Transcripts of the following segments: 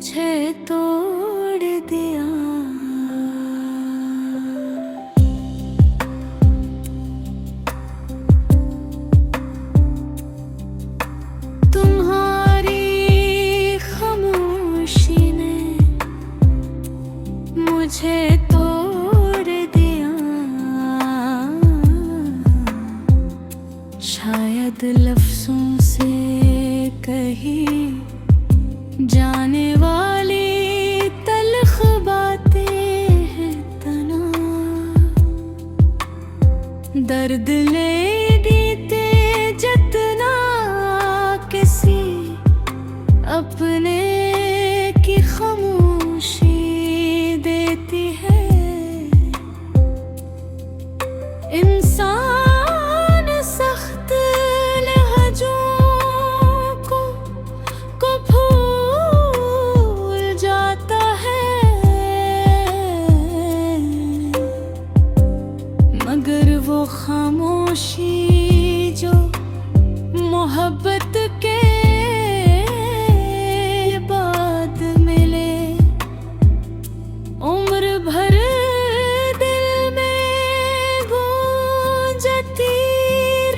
मुझे तोड़ दिया। तुम्हारी खामोशी ने मुझे तोड़ दिया। शायद लफ्जों से कही जाने वाली तल्ख बातें हैं तना, दर्द ले देते जितना किसी अपने की खामोशी देती है। इंसान सख्त लहजों को भूल जाता है, मगर वो खामोशी जो मोहब्बत के बाद मिले, उम्र भर दिल में गूंजती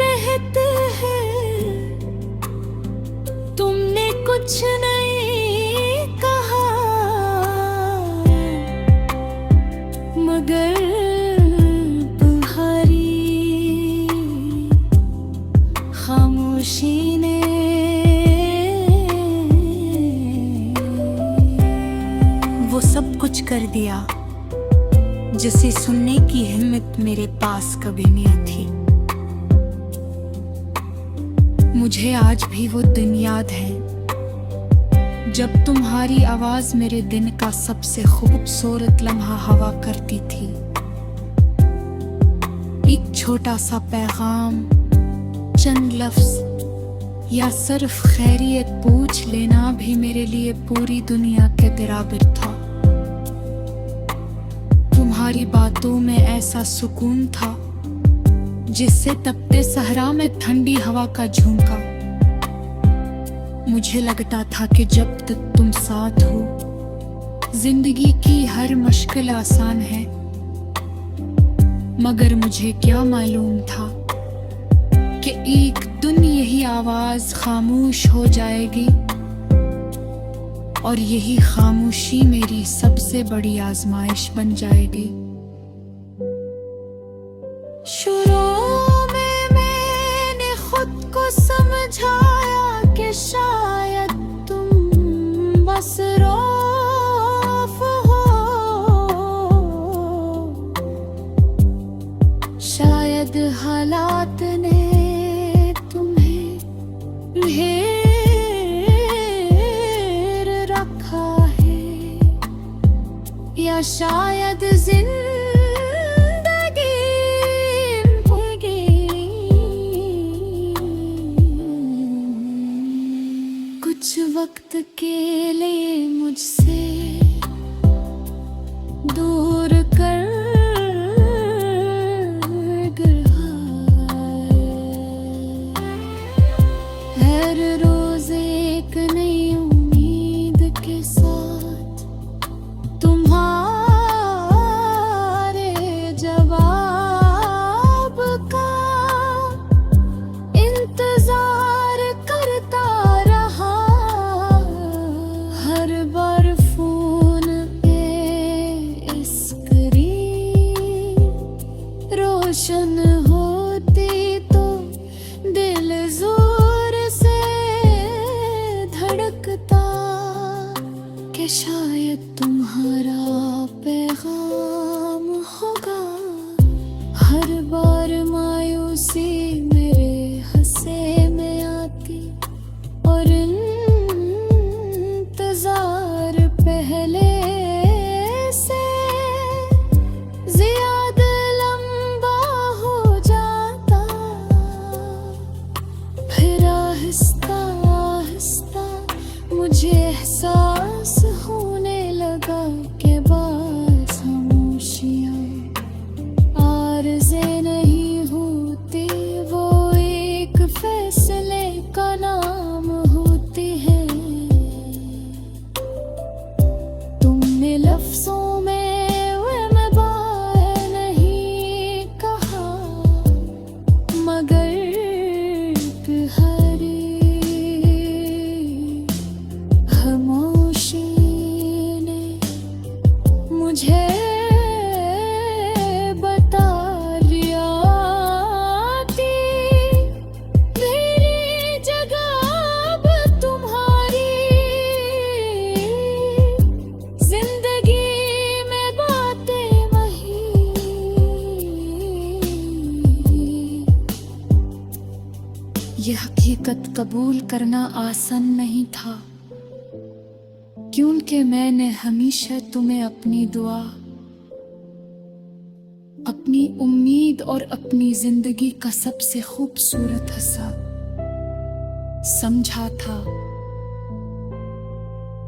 रहती है। तुमने कुछ नहीं कहा, मगर तुम्हारी खामोशी ने वो सब कुछ कर दिया जिसे सुनने की हिम्मत मेरे पास कभी नहीं थी। मुझे आज भी वो दिन याद है जब तुम्हारी आवाज मेरे दिन का सबसे खूबसूरत लम्हा हवा करती थी। एक छोटा सा पैगाम, चंद लफ्ज या सिर्फ खैरियत पूछ लेना भी मेरे लिए पूरी दुनिया के बराबर था। तुम्हारी बातों में ऐसा सुकून था जिससे तपते सहरा में ठंडी हवा का झोंका। मुझे लगता था कि जब तक तुम साथ हो जिंदगी की हर मुश्किल आसान है, मगर मुझे क्या मालूम था कि एक दिन यही आवाज खामोश हो जाएगी और यही खामोशी मेरी सबसे बड़ी आजमाइश बन जाएगी। शुरू में मैंने खुद को समझाया कि शायद तुम बस रौफ हो, शायद हालात ने ढेर रखा है, या शायद जिंदगी होगी कुछ वक्त के लिए मुझसे दूर कर हर रोज एक नई उम्मीद के साथ तुम्हारे जवाब का इंतजार करता रहा। हर बार फोन पे स्क्रीन रोशन होती तो दिल जोर से धड़कता कि शायद तुम्हारा पैगाम होगा। हर बार मायूसी मेरे हंसे में आती और इंतजार पहले से ज्यादा लंबा हो जाता। फिर आहिस्ता आहिस्ता मुझे एहसास होने लगा कि बस खामोशियाँ आरज़े नहीं होती, वो एक फैसले का नाम होती है। यह हकीकत कबूल करना आसान नहीं था, क्योंकि मैंने हमेशा तुम्हें अपनी दुआ, अपनी उम्मीद और अपनी जिंदगी का सबसे खूबसूरत हिस्सा समझा था।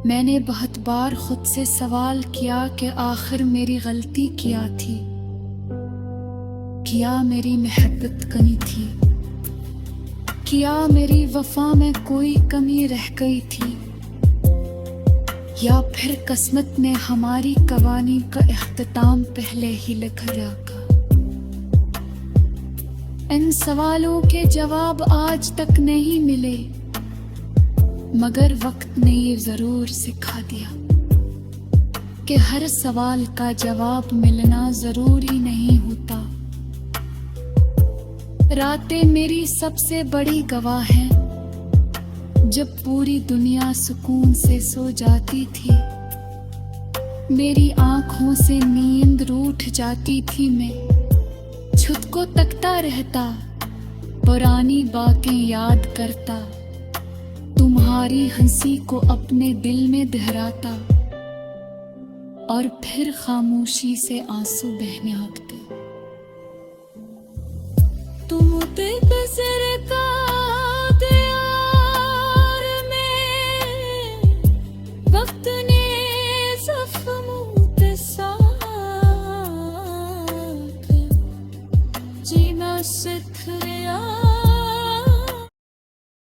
मैंने बहुत बार खुद से सवाल किया कि आखिर मेरी गलती क्या थी, क्या मेरी मोहब्बत कमी थी, क्या मेरी वफा में कोई कमी रह गई थी, या फिर किस्मत ने हमारी कहानी का इख्तिताम पहले ही लिख रखा। इन सवालों के जवाब आज तक नहीं मिले, मगर वक्त ने ये जरूर सिखा दिया कि हर सवाल का जवाब मिलना जरूरी नहीं होता। रातें मेरी सबसे बड़ी गवाह हैं। जब पूरी दुनिया सुकून से सो जाती थी, मेरी आंखों से नींद रूठ जाती थी, मैं खुद को तकता रहता, पुरानी बातें याद करता, तुम्हारी हंसी को अपने दिल में दोहराता, और फिर खामोशी से आंसू बहने लगते। तुम मुझे